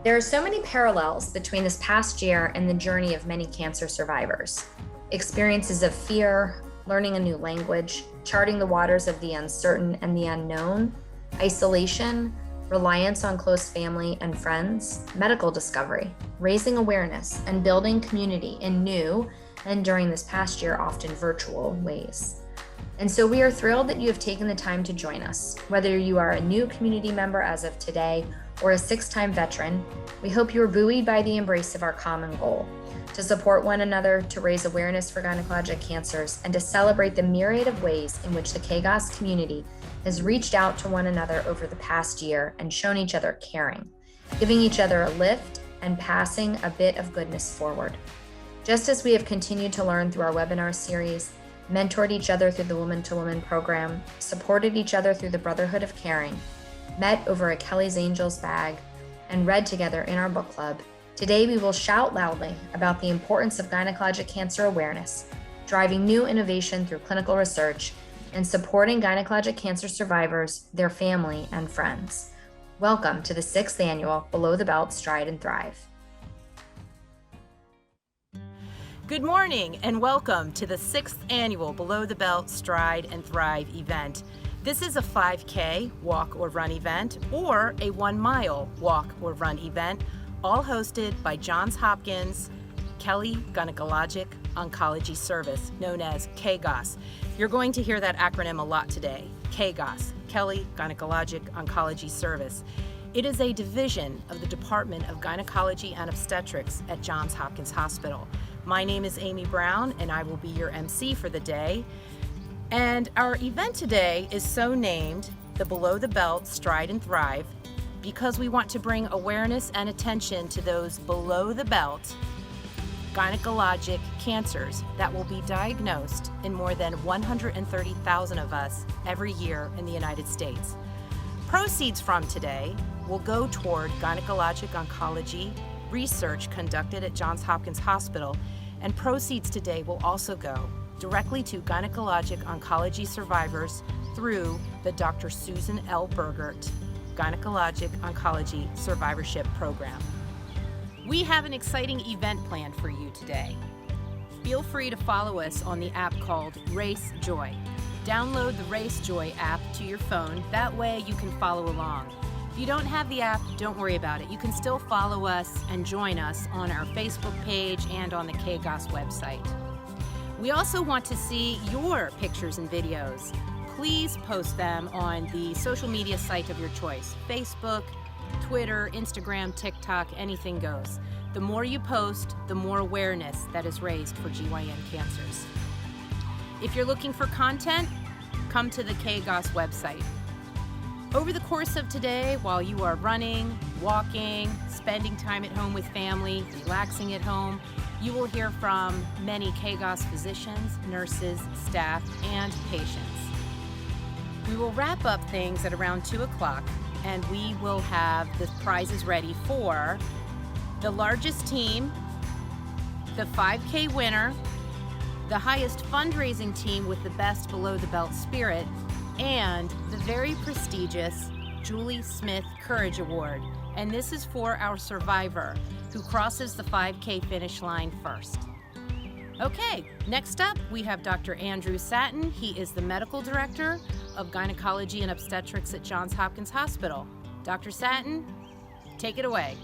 There are so many parallels between this past year and the journey of many cancer survivors. Experiences of fear, learning a new language, charting the waters of the uncertain and the unknown, isolation, reliance on close family and friends, medical discovery, raising awareness, and building community in new and during this past year, often virtual ways. And so we are thrilled that you have taken the time to join us. Whether you are a new community member as of today or a 6-time veteran, we hope you are buoyed by the embrace of our common goal to support one another, to raise awareness for gynecologic cancers, and to celebrate the myriad of ways in which the KGOS community has reached out to one another over the past year and shown each other caring, giving each other a lift and passing a bit of goodness forward. Just as we have continued to learn through our webinar series, mentored each other through the Woman to Woman program, supported each other through the Brotherhood of Caring, met over a Kelly's Angels bag, and read together in our book club, today we will shout loudly about the importance of gynecologic cancer awareness, driving new innovation through clinical research, and supporting gynecologic cancer survivors, their family, and friends. Welcome to the 6th annual Below the Belt Stride and Thrive. Good morning and welcome to the 6th annual Below the Belt Stride and Thrive event. This is a 5K walk or run event or a 1-mile walk or run event, all hosted by Johns Hopkins Kelly Gynecologic Oncology Service, known as KGOS. You're going to hear that acronym a lot today, KGOS, Kelly Gynecologic Oncology Service. It is a division of the Department of Gynecology and Obstetrics at Johns Hopkins Hospital. My name is Amy Brown, and I will be your MC for the day. And our event today is so named the Below the Belt Stride and Thrive because we want to bring awareness and attention to those below the belt gynecologic cancers that will be diagnosed in more than 130,000 of us every year in the United States. Proceeds from today will go toward gynecologic oncology research conducted at Johns Hopkins Hospital, and proceeds today will also go directly to gynecologic oncology survivors through the Dr. Susan L. Burgert Gynecologic Oncology Survivorship Program. We have an exciting event planned for you today. Feel free to follow us on the app called Race Joy. Download the Race Joy app to your phone. That way you can follow along. If you don't have the app, don't worry about it. You can still follow us and join us on our Facebook page and on the KGOS website. We also want to see your pictures and videos. Please post them on the social media site of your choice, Facebook, Twitter, Instagram, TikTok, anything goes. The more you post, the more awareness that is raised for GYN cancers. If you're looking for content, come to the KGOS website. Over the course of today, while you are running, walking, spending time at home with family, relaxing at home, you will hear from many KGOS physicians, nurses, staff, and patients. We will wrap up things at around 2 o'clock, and we will have the prizes ready for the largest team, the 5K winner, the highest fundraising team with the best below the belt spirit, and the very prestigious Julie Smith Courage Award. And this is for our survivor who crosses the 5K finish line first. Okay, next up we have Dr. Andrew Satin. He is the medical director of gynecology and obstetrics at Johns Hopkins Hospital. Dr. Satin, take it away.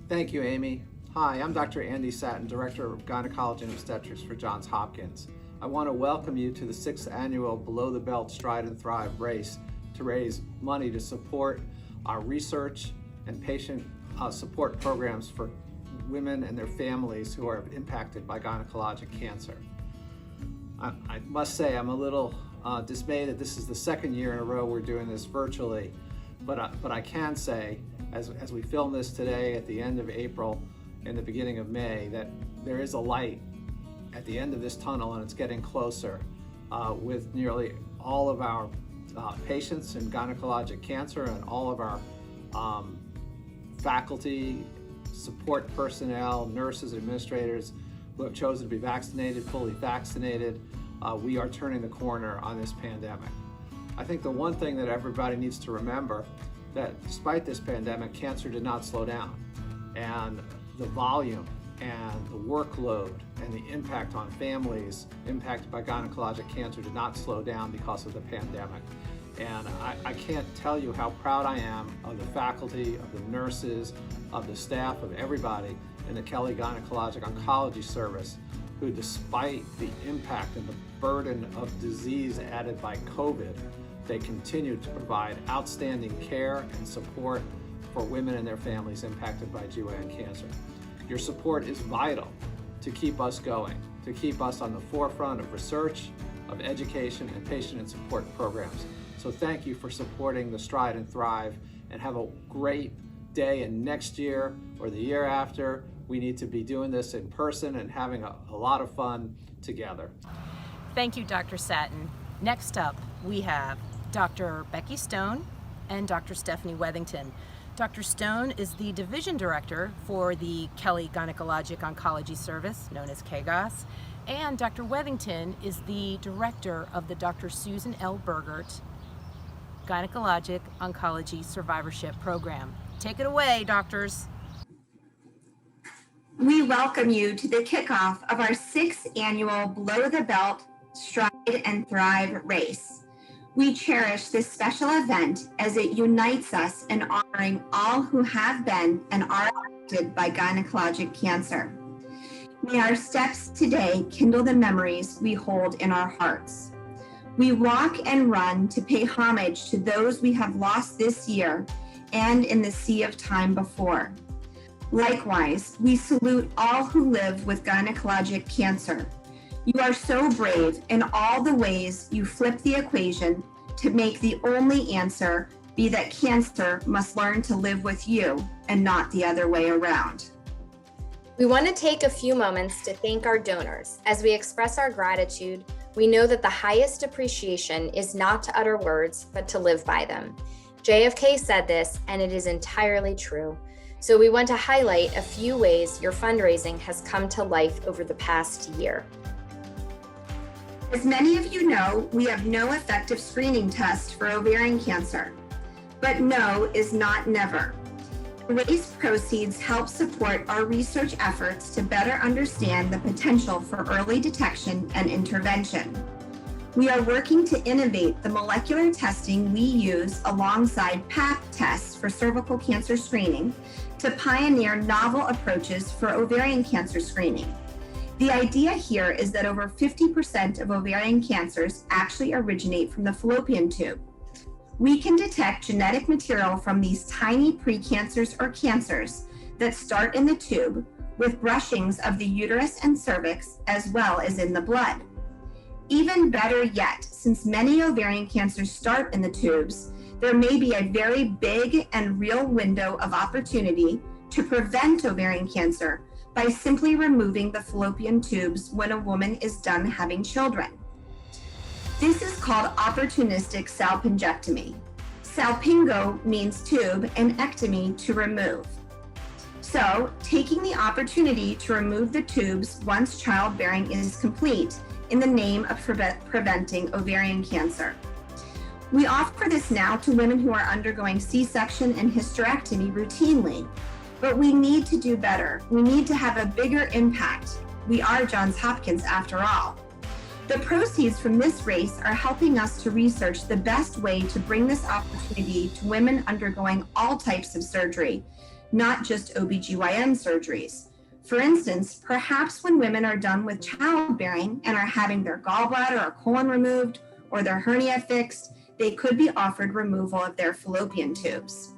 Thank you, Amy. Hi, I'm Dr. Andy Satin, Director of Gynecology and Obstetrics for Johns Hopkins. I want to welcome you to the 6th annual Below the Belt Stride and Thrive race to raise money to support our research and patient support programs for women and their families who are impacted by gynecologic cancer. I must say I'm a little dismayed that this is the second year in a row we're doing this virtually, but I can say, as we film this today at the end of April and the beginning of May, that there is a light at the end of this tunnel, and it's getting closer with nearly all of our patients in gynecologic cancer and all of our faculty, support personnel, nurses, administrators who have chosen to be vaccinated, fully vaccinated. We are turning the corner on this pandemic. I think the one thing that everybody needs to remember that despite this pandemic, cancer did not slow down. And the volume and the workload and the impact on families impacted by gynecologic cancer did not slow down because of the pandemic. And I can't tell you how proud I am of the faculty, of the nurses, of the staff, of everybody in the Kelly Gynecologic Oncology Service who, despite the impact and the burden of disease added by COVID, they continue to provide outstanding care and support for women and their families impacted by GYN cancer. Your support is vital to keep us going, to keep us on the forefront of research, of education, and patient and support programs. So thank you for supporting the Stride and Thrive, and have a great day. And next year or the year after, we need to be doing this in person and having a lot of fun together. Thank you, Dr. Satin. Next up, we have Dr. Becky Stone and Dr. Stephanie Wethington. Dr. Stone is the Division Director for the Kelly Gynecologic Oncology Service, known as KGOS, and Dr. Wethington is the Director of the Dr. Susan L. Burgert Gynecologic Oncology Survivorship Program. Take it away, doctors. We welcome you to the kickoff of our 6th annual Below the Belt Stride and Thrive race. We cherish this special event as it unites us in honoring all who have been and are affected by gynecologic cancer. May our steps today kindle the memories we hold in our hearts. We walk and run to pay homage to those we have lost this year and in the sea of time before. Likewise, we salute all who live with gynecologic cancer. You are so brave in all the ways you flip the equation to make the only answer be that cancer must learn to live with you and not the other way around. We want to take a few moments to thank our donors. As we express our gratitude, we know that the highest appreciation is not to utter words, but to live by them. JFK said this, and it is entirely true. So we want to highlight a few ways your fundraising has come to life over the past year. As many of you know, we have no effective screening test for ovarian cancer, but no is not never. The race proceeds help support our research efforts to better understand the potential for early detection and intervention. We are working to innovate the molecular testing we use alongside Pap tests for cervical cancer screening to pioneer novel approaches for ovarian cancer screening. The idea here is that over 50% of ovarian cancers actually originate from the fallopian tube. We can detect genetic material from these tiny precancers or cancers that start in the tube with brushings of the uterus and cervix, as well as in the blood. Even better yet, since many ovarian cancers start in the tubes, there may be a very big and real window of opportunity to prevent ovarian cancer by simply removing the fallopian tubes when a woman is done having children. This is called opportunistic salpingectomy. Salpingo means tube and ectomy to remove. So, taking the opportunity to remove the tubes once childbearing is complete in the name of preventing ovarian cancer. We offer this now to women who are undergoing C-section and hysterectomy routinely, but we need to do better. We need to have a bigger impact. We are Johns Hopkins after all. The proceeds from this race are helping us to research the best way to bring this opportunity to women undergoing all types of surgery, not just OBGYN surgeries. For instance, perhaps when women are done with childbearing and are having their gallbladder or colon removed or their hernia fixed, they could be offered removal of their fallopian tubes.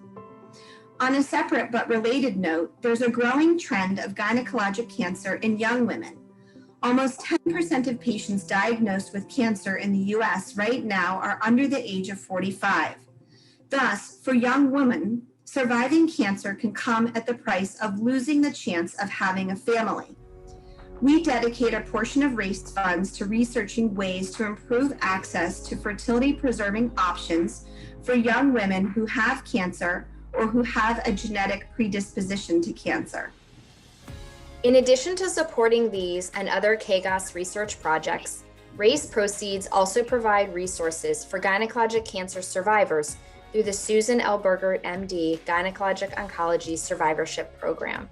On a separate but related note, there's a growing trend of gynecologic cancer in young women. Almost 10% of patients diagnosed with cancer in the US right now are under the age of 45. Thus, for young women, surviving cancer can come at the price of losing the chance of having a family. We dedicate a portion of race funds to researching ways to improve access to fertility-preserving options for young women who have cancer or who have a genetic predisposition to cancer. In addition to supporting these and other KGOS research projects, RACE proceeds also provide resources for gynecologic cancer survivors through the Susan L. Burgert, MD, Gynecologic Oncology Survivorship Program.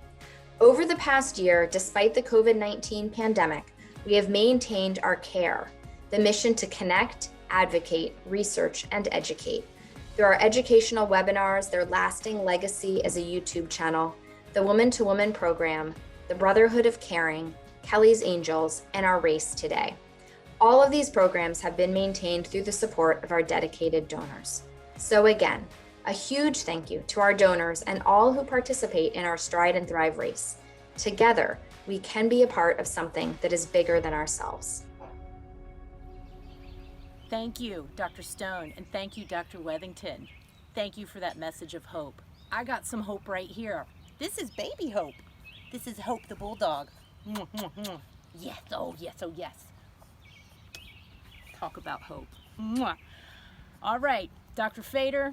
Over the past year, despite the COVID-19 pandemic, we have maintained our care, the mission to connect, advocate, research, and educate. Through our educational webinars, their lasting legacy as a YouTube channel, the Woman to Woman program, the Brotherhood of Caring, Kelly's Angels, and our Race Today. All of these programs have been maintained through the support of our dedicated donors. So again, a huge thank you to our donors and all who participate in our Stride and Thrive race. Together, we can be a part of something that is bigger than ourselves. Thank you, Dr. Stone, and thank you, Dr. Wethington. Thank you for that message of hope. I got some hope right here. This is baby Hope. This is Hope the Bulldog. Yes, oh yes, oh yes. Talk about hope. All right, Dr. Fader,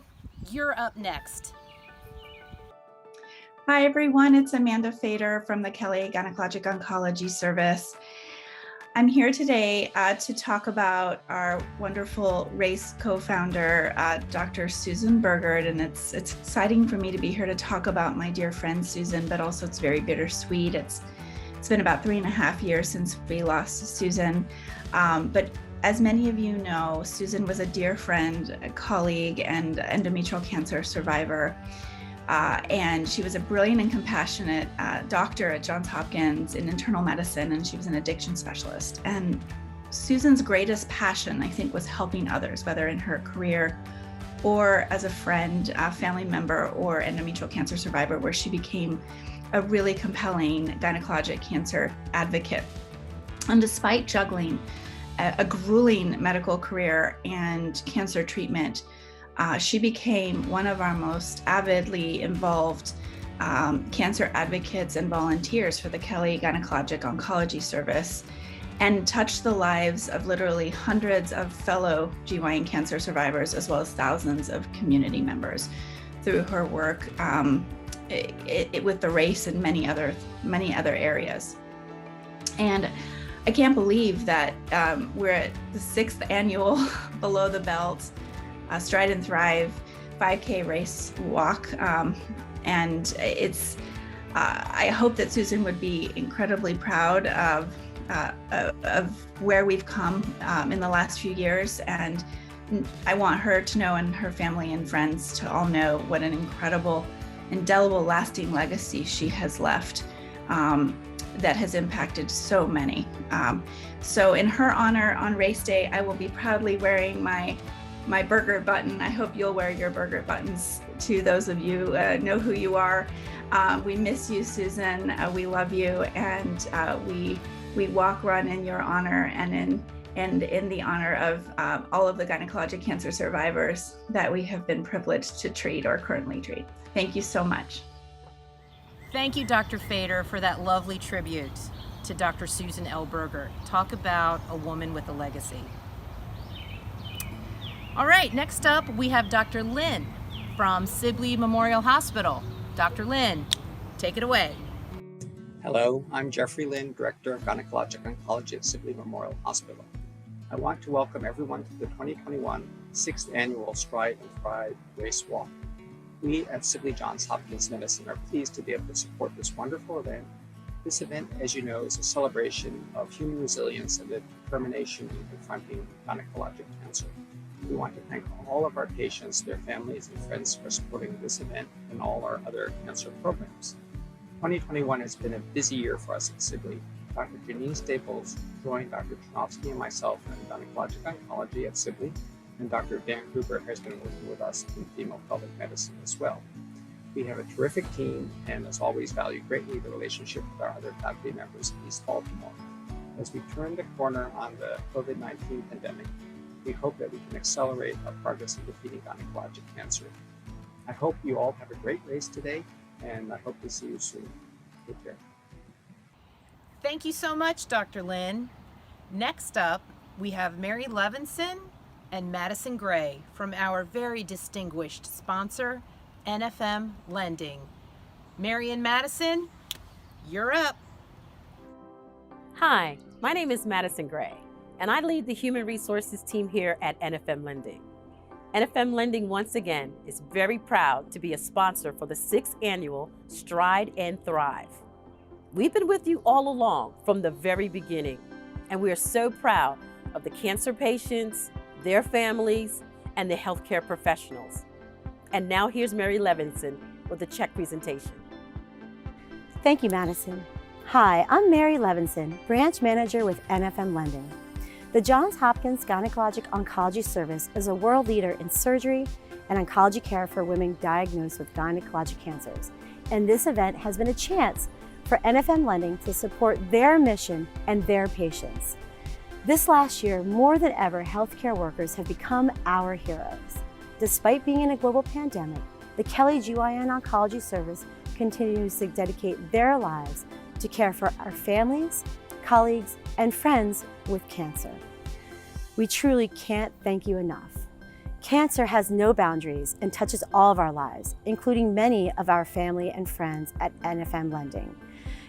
you're up next. Hi, everyone. It's Amanda Fader from the Kelly Gynecologic Oncology Service. I'm here today to talk about our wonderful RACE co-founder, Dr. Susan Burgert, and it's exciting for me to be here to talk about my dear friend Susan, but also it's very bittersweet. It's been about 3.5 years since we lost Susan, but as many of you know, Susan was a dear friend, a colleague, and endometrial cancer survivor. And she was a brilliant and compassionate doctor at Johns Hopkins in internal medicine, and she was an addiction specialist. And Susan's greatest passion, I think, was helping others, whether in her career or as a friend, a family member, or endometrial cancer survivor, where she became a really compelling gynecologic cancer advocate. And despite juggling a grueling medical career and cancer treatment, she became one of our most avidly involved cancer advocates and volunteers for the Kelly Gynecologic Oncology Service, and touched the lives of literally hundreds of fellow GYN cancer survivors, as well as thousands of community members through her work with the race and many other areas. And I can't believe that we're at the 6th annual Below the Belt Stride and Thrive 5K race walk, and it's. I hope that Susan would be incredibly proud of where we've come in the last few years, and I want her to know, and her family and friends to all know, what an incredible, indelible, lasting legacy she has left. That has impacted so many. So in her honor, on race day, I will be proudly wearing my Burgert button. I hope you'll wear your Burgert buttons too. Those of you know who you are. We miss you, Susan. We love you, and we walk, run in your honor, and in the honor of all of the gynecologic cancer survivors that we have been privileged to treat or currently treat. Thank you so much. Thank you, Dr. Fader, for that lovely tribute to Dr. Susan L. Burgert. Talk about a woman with a legacy. All right, next up we have Dr. Lynn from Sibley Memorial Hospital. Dr. Lynn, take it away. Hello, I'm Jeffrey Lynn, Director of Gynecologic Oncology at Sibley Memorial Hospital. I want to welcome everyone to the 2021 6th Annual Stride and Thrive Race Walk. We at Sibley Johns Hopkins Medicine are pleased to be able to support this wonderful event. This event, as you know, is a celebration of human resilience and the determination in confronting gynecologic cancer. We want to thank all of our patients, their families, and friends for supporting this event and all our other cancer programs. 2021 has been a busy year for us at Sibley. Dr. Janine Staples joined Dr. Chernofsky and myself in gynecologic oncology at Sibley, and Dr. Van Gruber has been working with us in female pelvic medicine as well. We have a terrific team and, as always, value greatly the relationship with our other faculty members in East Baltimore. As we turn the corner on the COVID-19 pandemic, we hope that we can accelerate our progress in defeating gynecologic cancer. I hope you all have a great race today, and I hope to see you soon. Take care. Thank you so much, Dr. Lynn. Next up, we have Mary Levinson and Madison Gray from our very distinguished sponsor, NFM Lending. Mary and Madison, you're up. Hi, my name is Madison Gray, and I lead the Human Resources team here at NFM Lending. NFM Lending once again is very proud to be a sponsor for the 6th annual Stride and Thrive. We've been with you all along from the very beginning, and we are so proud of the cancer patients, their families, and the healthcare professionals. And now here's Mary Levinson with the check presentation. Thank you, Madison. Hi, I'm Mary Levinson, Branch Manager with NFM Lending. The Johns Hopkins Gynecologic Oncology Service is a world leader in surgery and oncology care for women diagnosed with gynecologic cancers. And this event has been a chance for NFM Lending to support their mission and their patients. This last year, more than ever, healthcare workers have become our heroes. Despite being in a global pandemic, the Kelly GYN Oncology Service continues to dedicate their lives to care for our families, colleagues, and friends with cancer. We truly can't thank you enough. Cancer has no boundaries and touches all of our lives, including many of our family and friends at NFM Lending.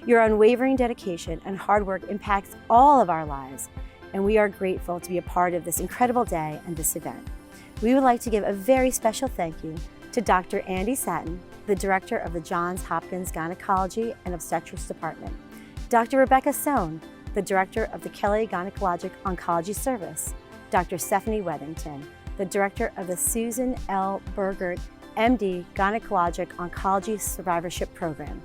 Your unwavering dedication and hard work impacts all of our lives, and we are grateful to be a part of this incredible day and this event. We would like to give a very special thank you to Dr. Andy Satin, the Director of the Johns Hopkins Gynecology and Obstetrics Department, Dr. Rebecca Sohn, the Director of the Kelly Gynecologic Oncology Service, Dr. Stephanie Wethington, the Director of the Susan L. Burgert, MD, Gynecologic Oncology Survivorship Program,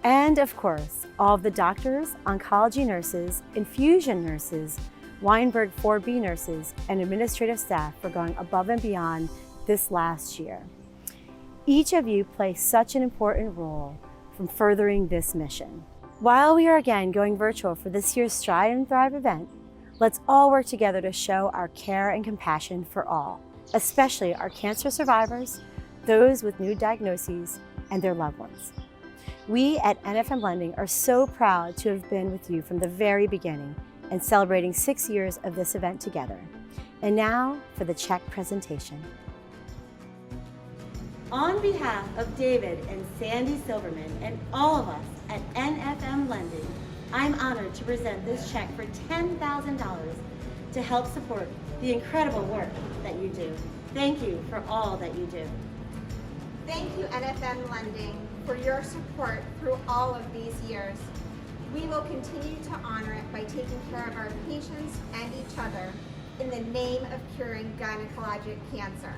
and of course, all of the doctors, oncology nurses, infusion nurses, Weinberg 4B nurses, and administrative staff for going above and beyond this last year. Each of you play such an important role from furthering this mission. While we are again going virtual for this year's Stride and Thrive event, let's all work together to show our care and compassion for all, especially our cancer survivors, those with new diagnoses, and their loved ones. We at NFM Lending are so proud to have been with you from the very beginning and celebrating 6 years of this event together. And now for the check presentation. On behalf of David and Sandy Silverman and all of us at NFM Lending, I'm honored to present this check for $10,000 to help support the incredible work that you do. Thank you for all that you do. Thank you, NFM Lending, for your support through all of these years. We will continue to honor it by taking care of our patients and each other in the name of curing gynecologic cancer.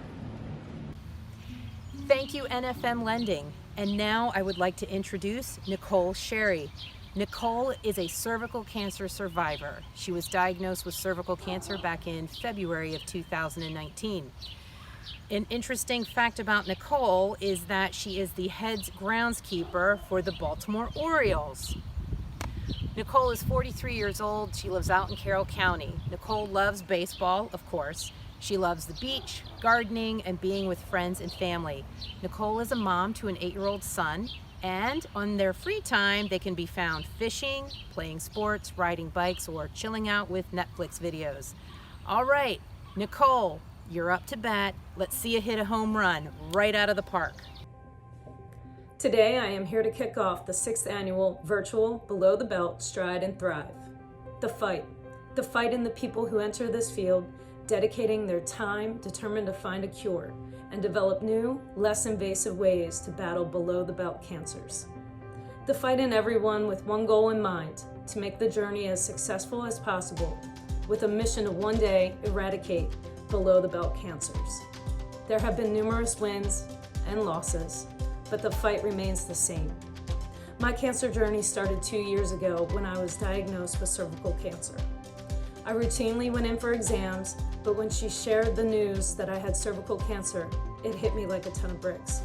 Thank you, NFM Lending. And now I would like to introduce Nicole Sherry. Nicole is a cervical cancer survivor. She was diagnosed with cervical cancer back in February of 2019. An interesting fact about Nicole is that she is the head groundskeeper for the Baltimore Orioles. Nicole is 43 years old. She lives out in Carroll County. Nicole loves baseball, of course. She loves the beach, gardening, and being with friends and family. Nicole is a mom to an 8-year-old son, and on their free time, they can be found fishing, playing sports, riding bikes, or chilling out with Netflix videos. All right, Nicole, you're up to bat. Let's see you hit a home run right out of the park. Today, I am here to kick off the 6th annual virtual Below the Belt Stride and Thrive. The fight in the people who enter this field, dedicating their time, determined to find a cure and develop new, less invasive ways to battle below-the-belt cancers. The fight in everyone with one goal in mind, to make the journey as successful as possible, with a mission to one day eradicate below-the-belt cancers. There have been numerous wins and losses, but the fight remains the same. My cancer journey started 2 years ago when I was diagnosed with cervical cancer. I routinely went in for exams, but when she shared the news that I had cervical cancer, it hit me like a ton of bricks.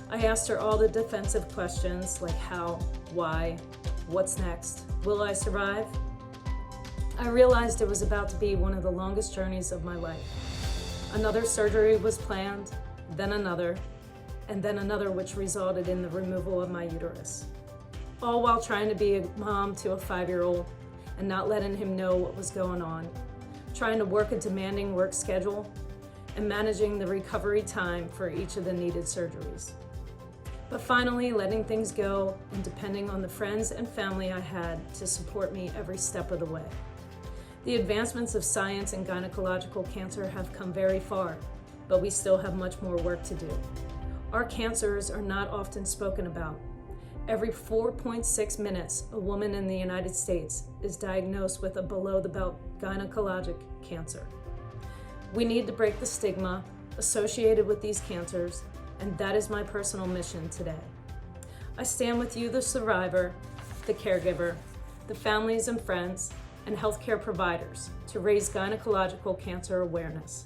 I asked her all the defensive questions like how, why, what's next, will I survive? I realized it was about to be one of the longest journeys of my life. Another surgery was planned, then another, and then another, which resulted in the removal of my uterus. All while trying to be a mom to a 5-year-old and not letting him know what was going on, trying to work a demanding work schedule, and managing the recovery time for each of the needed surgeries. But finally letting things go and depending on the friends and family I had to support me every step of the way. The advancements of science in gynecological cancer have come very far, but we still have much more work to do. Our cancers are not often spoken about. Every 4.6 minutes, a woman in the United States is diagnosed with a below-the-belt gynecologic cancer. We need to break the stigma associated with these cancers, and that is my personal mission today. I stand with you, the survivor, the caregiver, the families and friends, and healthcare providers to raise gynecological cancer awareness.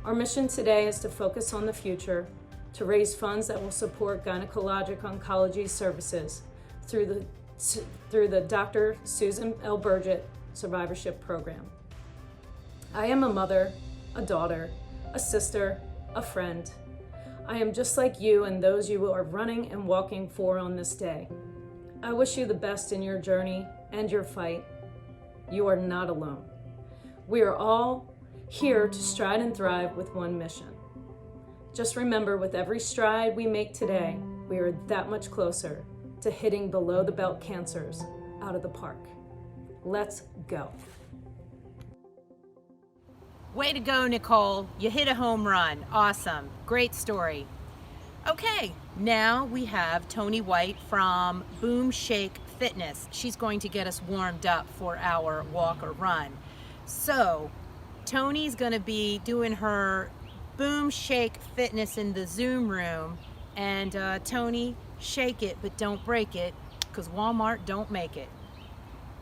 Our mission today is to focus on the future, to raise funds that will support gynecologic oncology services through the Dr. Susan L. Burgett Survivorship Program. I am a mother, a daughter, a sister, a friend. I am just like you and those you are running and walking for on this day. I wish you the best in your journey and your fight. You are not alone. We are all here to stride and thrive with one mission. Just remember, with every stride we make today, we are that much closer to hitting below the belt cancers out of the park. Let's go. Way to go, Nicole. You hit a home run. Awesome. Great story. Okay, now we have Tony White from Boom Shake Fitness. She's going to get us warmed up for our walk or run. So, Tony's going to be doing her Boom Shake Fitness in the Zoom room. And Tony, shake it, but don't break it, because Walmart don't make it.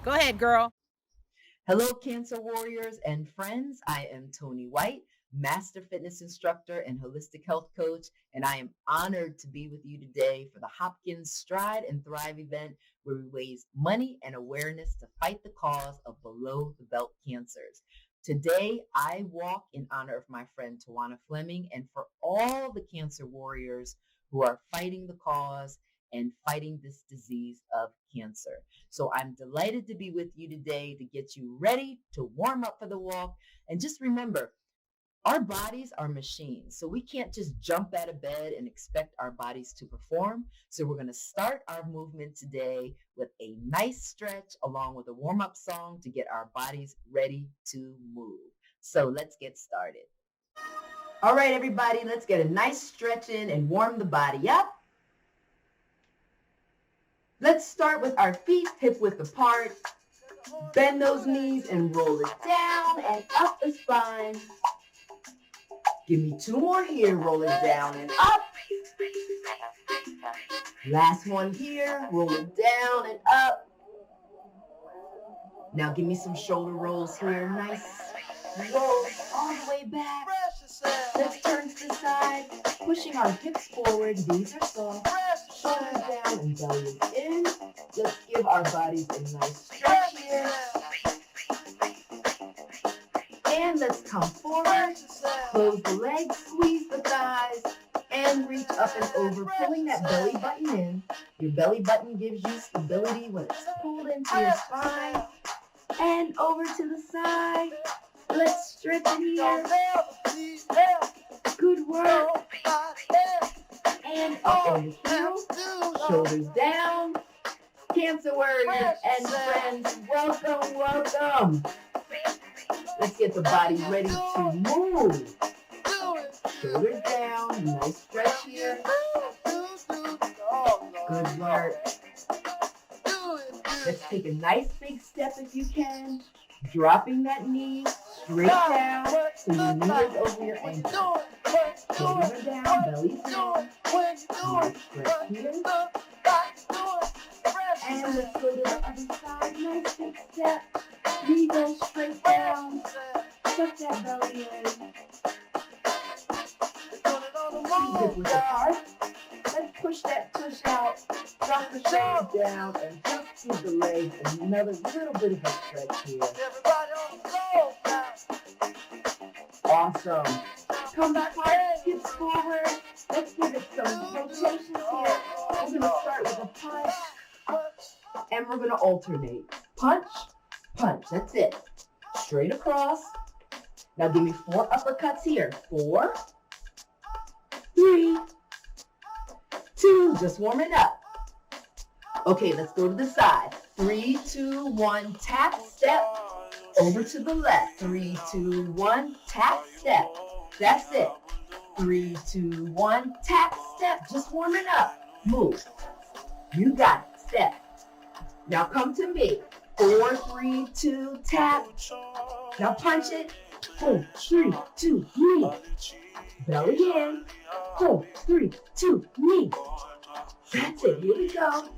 Go ahead, girl. Hello, Cancer Warriors and friends. I am Tony White, Master Fitness Instructor and Holistic Health Coach, and I am honored to be with you today for the Hopkins Stride and Thrive event, where we raise money and awareness to fight the cause of below-the-belt cancers. Today, I walk in honor of my friend Tawana Fleming and for all the cancer warriors who are fighting the cause and fighting this disease of cancer. So I'm delighted to be with you today to get you ready to warm up for the walk. And just remember, our bodies are machines, so we can't just jump out of bed and expect our bodies to perform. So we're going to start our movement today with a nice stretch along with a warm-up song to get our bodies ready to move. So let's get started. All right, everybody, let's get a nice stretch in and warm the body up. Let's start with our feet hip-width apart. Bend those knees and roll it down and up the spine. Give me two more here, roll it down and up. Last one here, roll it down and up. Now give me some shoulder rolls here, nice rolls all the way back. Let's turn to the side, pushing our hips forward, knees are soft, shoulders down and belly is in. Let's give our bodies a nice stretch here. And let's come forward, close the legs, squeeze the thighs, and reach up and over, pulling that belly button in. Your belly button gives you stability when it's pulled into your spine. And over to the side. Let's strengthen here. Good work. And up on the heel, shoulders down. Cancer warriors and friends, welcome, welcome. Let's get the body ready to move. Shoulders down, nice stretch here. Good work. Let's take a nice big step if you can. Dropping that knee straight down so your knee is over your ankle. Shoulders are down, belly's down. Nice stretch here. And let's go to the other side. Nice big step. Knee goes straight down. Tuck that belly in. Hip width apart. Let's push that tush out. Drop the shoulders down and just give the legs another little bit of a stretch here. Awesome. Come back hard, hips forward. Let's give it some rotations here. We're going to start with a punch. And we're going to alternate. Punch, punch. That's it. Straight across. Now give me 4 uppercuts here. 4, 3, 2. Just warming up. Okay, let's go to the side. 3, 2, 1. Tap, step. Over to the left. 3, 2, 1. Tap, step. That's it. 3, 2, 1, tap, step, just warming up. Move. You got it, step. Now come to me. 4, 3, 2, tap. Now punch it. 4, 3, 2, knee. Belly in. 4, 3, 2, knee. That's it, here we go.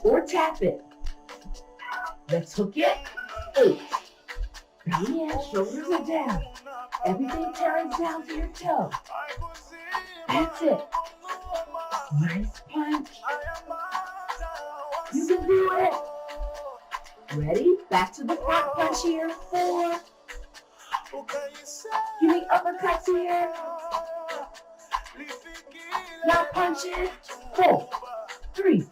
Or tap it. Let's hook it. 8. Belly in, shoulders are down. Everything turns down to your toe. That's it. Nice punch. You can do it. Ready? Back to the front punch here. 4. Give me uppercuts here. Now punch it. 4, 3,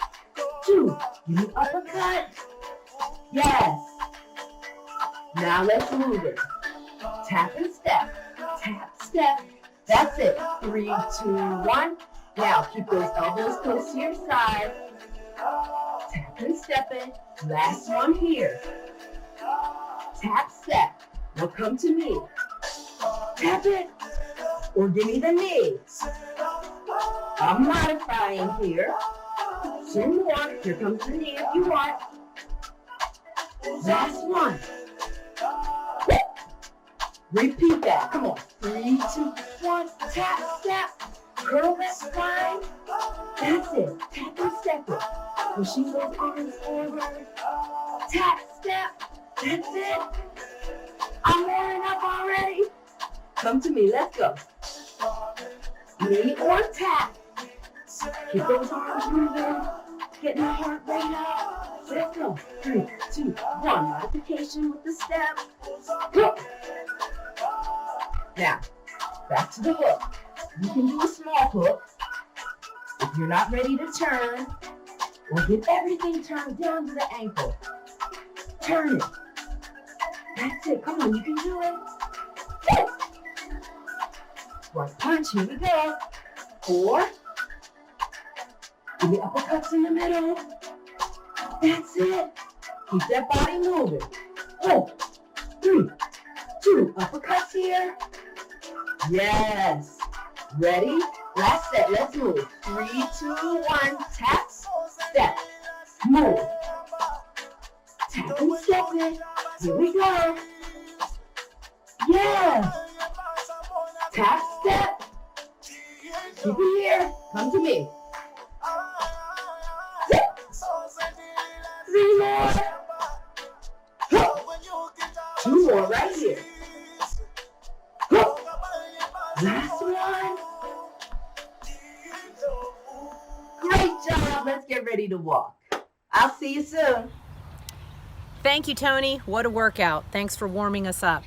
2. Give me uppercut. Yes. Now let's move it. Tap and step. Tap, step. That's it. 3, 2, 1. Now keep those elbows close to your side. Tap and step it. Last one here. Tap, step. Now come to me. Tap it. Or give me the knee. I'm modifying here. 2 more. Here comes the knee if you want. Last one. Repeat that. Come on. 3, 2, 1. Tap, step. Curl that spine. That's it. Tap and step it. Pushing those arms forward. Tap, step. That's it. I'm warming up already. Come to me. Let's go. Knee or tap. Keep those arms moving. Getting the heart rate up. Let's go. 3, 2, 1. Modification with the step. Hook. Now, back to the hook. You can do a small hook if you're not ready to turn, or get everything turned down to the ankle. Turn it. That's it. Come on, you can do it. Right punch. Here we go. 4. Give me uppercuts in the middle. That's it. Keep that body moving. 4, 3, 2. Uppercuts here. Yes. Ready? Last set. Let's move. 3, 2, 1. Tap, step, move. Tap and step it. Here we go. Yeah. Tap, step. Keep it here. Come to me. 3 more. 2 more right here. Last one. Great job. Let's get ready to walk. I'll see you soon. Thank you, Tony. What a workout. Thanks for warming us up.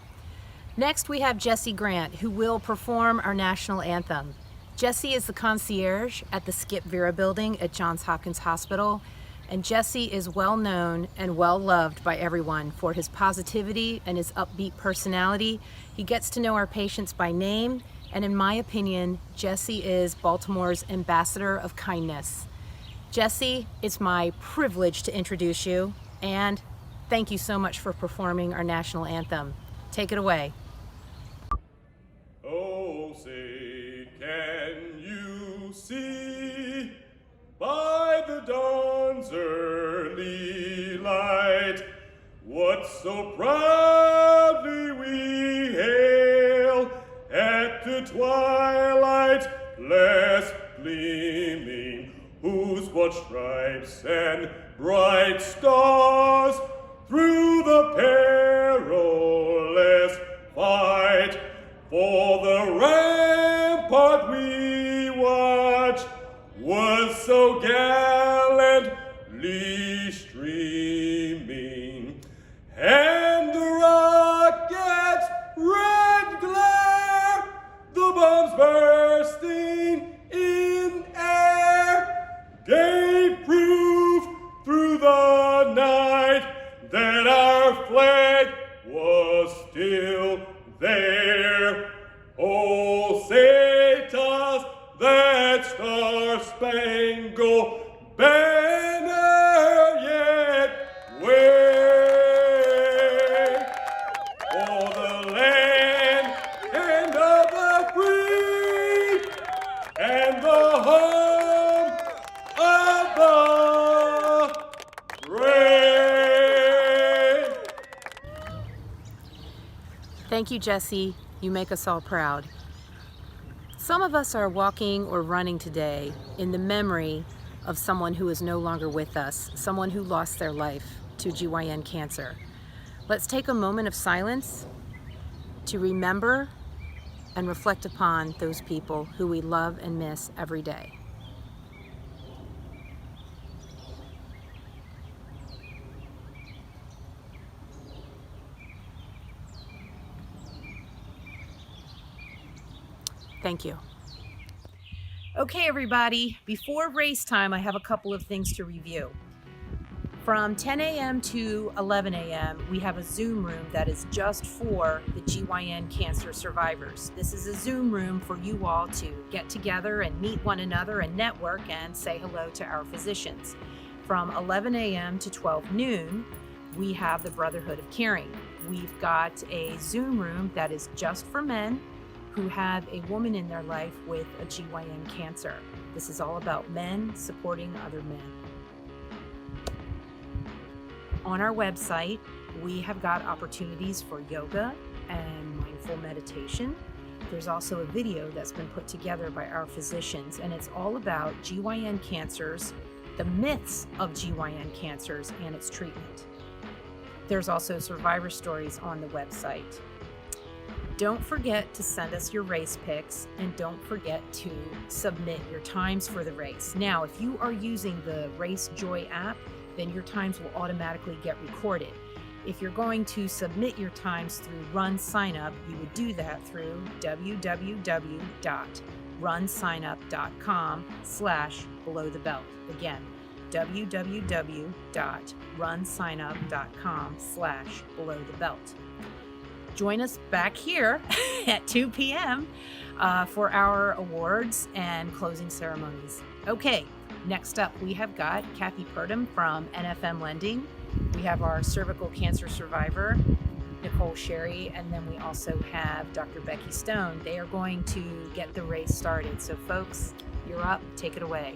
Next, we have Jessie Grant, who will perform our national anthem. Jessie is the concierge at the Skip Vera building at Johns Hopkins Hospital, and Jessie is well known and well loved by everyone for his positivity and his upbeat personality. He gets to know our patients by name, and in my opinion, Jessie is Baltimore's ambassador of kindness. Jessie, it's my privilege to introduce you, and thank you so much for performing our national anthem. Take it away. Oh, say, can you see by the dawn's early light what so proudly we hail at the twilight's last gleaming, whose what stripes and bright stars through the perilous fight for the rampart we watch was so gallantly streaming, and the rocket's red glare, the bombs bursting in air, gave proof through the night that our flag was still there. Oh, say toss that star-spangled banner yet wave, for the land and of the free Thank you, Jesse. You make us all proud. Some of us are walking or running today in the memory of someone who is no longer with us, someone who lost their life to GYN cancer. Let's take a moment of silence to remember and reflect upon those people who we love and miss every day. Thank you. Okay, everybody, before race time, I have a couple of things to review. From 10 a.m. to 11 a.m., we have a Zoom room that is just for the GYN cancer survivors. This is a Zoom room for you all to get together and meet one another and network and say hello to our physicians. From 11 a.m. to 12 noon, we have the Brotherhood of Caring. We've got a Zoom room that is just for men who have a woman in their life with a GYN cancer. This is all about men supporting other men. On our website, we have got opportunities for yoga and mindful meditation. There's also a video that's been put together by our physicians, and it's all about GYN cancers, the myths of GYN cancers, and its treatment. There's also survivor stories on the website. Don't forget to send us your race pics, and don't forget to submit your times for the race. Now, if you are using the Race Joy app, then your times will automatically get recorded. If you're going to submit your times through Run Sign Up, you would do that through www.runsignup.com/below-the-belt. Again, www.runsignup.com/below-the-belt. Join us back here at 2 p.m. For our awards and closing ceremonies. Okay, next up we have got Kathy Purdom from NFM Lending. We have our cervical cancer survivor, Nicole Sherry, and then we also have Dr. Becky Stone. They are going to get the race started. So folks, you're up, take it away.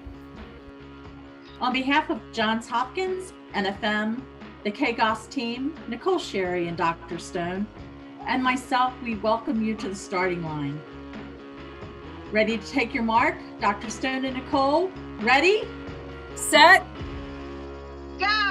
On behalf of Johns Hopkins, NFM, the KGOS team, Nicole Sherry and Dr. Stone, and myself, we welcome you to the starting line. Ready to take your mark? Dr. Stone and Nicole, ready? Set. Go!